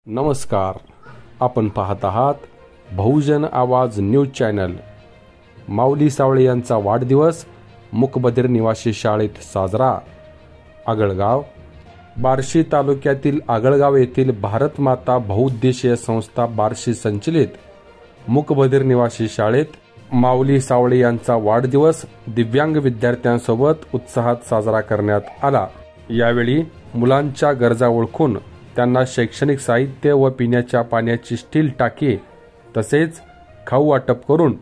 नमस्कार. आपण पाहत आहात बहुजन आवाज न्यूज चॅनल. माऊली सावळे यांचा वाढदिवस मुकबधीर निवासी शाळेत साजरा. आगळगाव. बार्शी तालुक्यातील आगळगाव येथील भारत माता बहुउद्देशीय संस्था बार्शी संचलित मुकबधीर निवासी शाळेत माऊली सावळे यांचा वाढदिवस दिव्यांग विद्यार्थ्यांसोबत उत्साहात साजरा करण्यात आला. यावेळी मुलांच्या गरजा ओळखून त्यांना शैक्षणिक साहित्य व पिण्याच्या पाण्याची स्टील टाकी तसेच खाऊ वाटप करून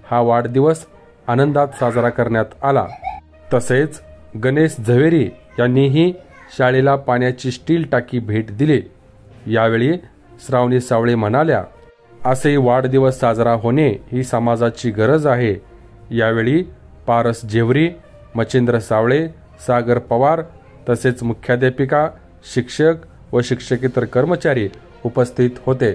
हा वाढदिवस आनंदात साजरा करण्यात आला. तसेच गणेश झवेरी यांनीही शाळेला पाण्याची स्टील टाकी भेट दिली. यावेळी श्रावणी सावळे म्हणाल्या, असे वाढदिवस साजरा होणे ही समाजाची गरज आहे. यावेळी पारस जेवरी, मच्छिंद्र सावळे, सागर पवार तसेच मुख्याध्यापिका, शिक्षक व शिक्षकेतर कर्मचारी उपस्थित होते.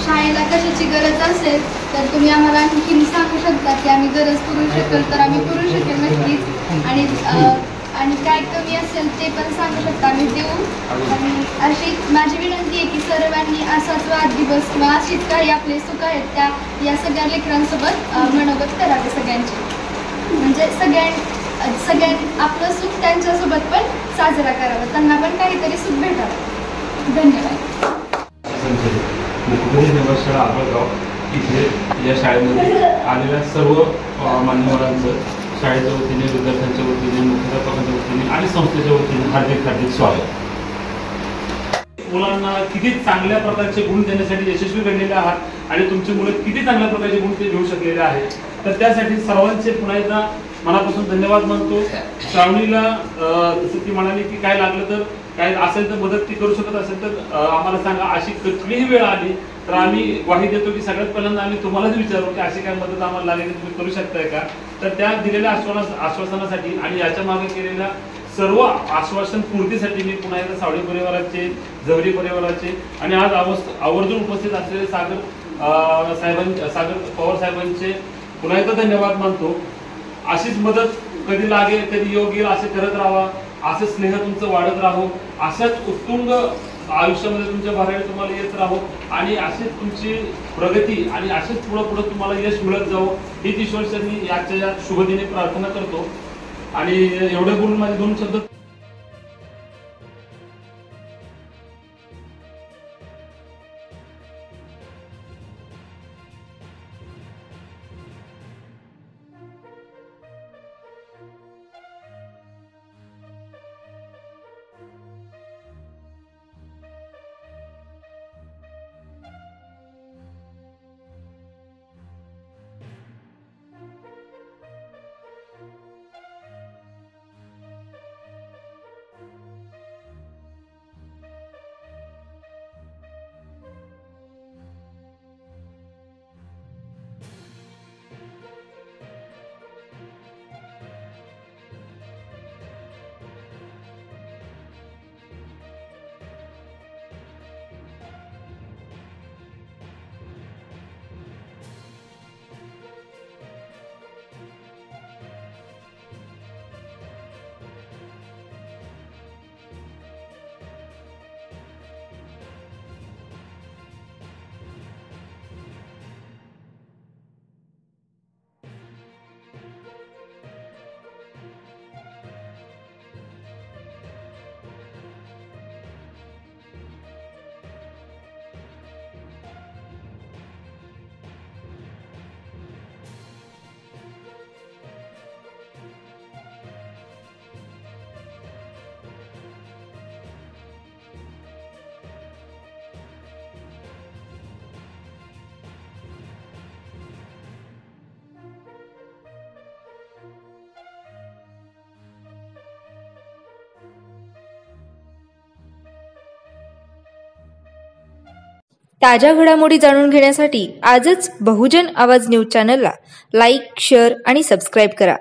शाळेला कशाची गरज असेल तर तुम्ही आम्हाला आणखी सांगू शकता की आम्ही गरज पुरवू शकेल तर आम्ही पुरवू शकेल नक्कीच. आणि काय कमी असेल ते पण सांगू शकता, आम्ही देऊ. आणि अशी माझी विनंती आहे की सर्वांनी असाच वाढदिवस किंवा अशीच काही आपले सुख आहेत त्या या सगळ्या लेकरांसोबत मनोगत करावे सगळ्यांचे. म्हणजे सगळ्यां आपलं सुख त्यांच्यासोबत पण साजरा करावं, त्यांना पण काहीतरी सुख भेटावं. धन्यवाद. मुकबधीर निवासी शाळा आगळगाव इथे या शाळेमध्ये आलेल्या सर्व मान्यवरांचं शाळेच्या वतीने, विद्यार्थ्यांच्या वतीने, मुख्याध्यापकांच्या वतीने आणि संस्थेच्या वतीने हार्दिक हार्दिक स्वागत. मुलांना किती चांगल्या प्रकारचे गुण देण्यासाठी यशस्वी घडलेले आहात आणि तुमची मुलं किती चांगल्या प्रकारचे गुण ते घेऊ शकलेले आहेत, तर त्यासाठी सर्वांचे पुन्हा एकदा मनापासून धन्यवाद मानतो. श्रावणीला जसं ती म्हणाली की काय लागलं तर काय असेल तर मदत ती करू शकत असेल तर आम्हाला सांगा. अशी कुठलीही वेळ आली तर आम्ही ग्वाही देतो की सगळ्यात पहिल्यांदा आम्ही तुम्हालाच विचारू की अशी काय मदत आम्हाला लागेल तुम्ही करू शकताय का. तर त्या दिलेल्या आश्वासनासाठी आणि याच्या मागे केलेल्या सर्व आश्वासन पूर्तीसाठी मी पुन्हा एकदा सावळे परिवाराचे, झवरी परिवाराचे आणि आज आवर्जून उपस्थित असलेले सागर पवार साहेबांचे पुन्हा एकदा धन्यवाद मानतो. अशीच मदत कधी लागेल, कधी योग्य येईल असे करत राहा. असं स्नेह तुमचं वाढत राहो, अशाच उत्तुंग आयुष्यामध्ये तुमच्या बाहेर तुम्हाला येत राहो आणि अशीच तुमची प्रगती आणि अशीच पुढे तुम्हाला यश मिळत जावं हीच ईश्वरचरणी याच्या शुभदिनी प्रार्थना करतो. आणि एवढे बोलून माझे 2 शब्द ताज्या घडामोडी जाणून घेण्यासाठी आजच बहुजन आवाज न्यूज चॅनलला लाईक, शेअर आणि सबस्क्राईब करा.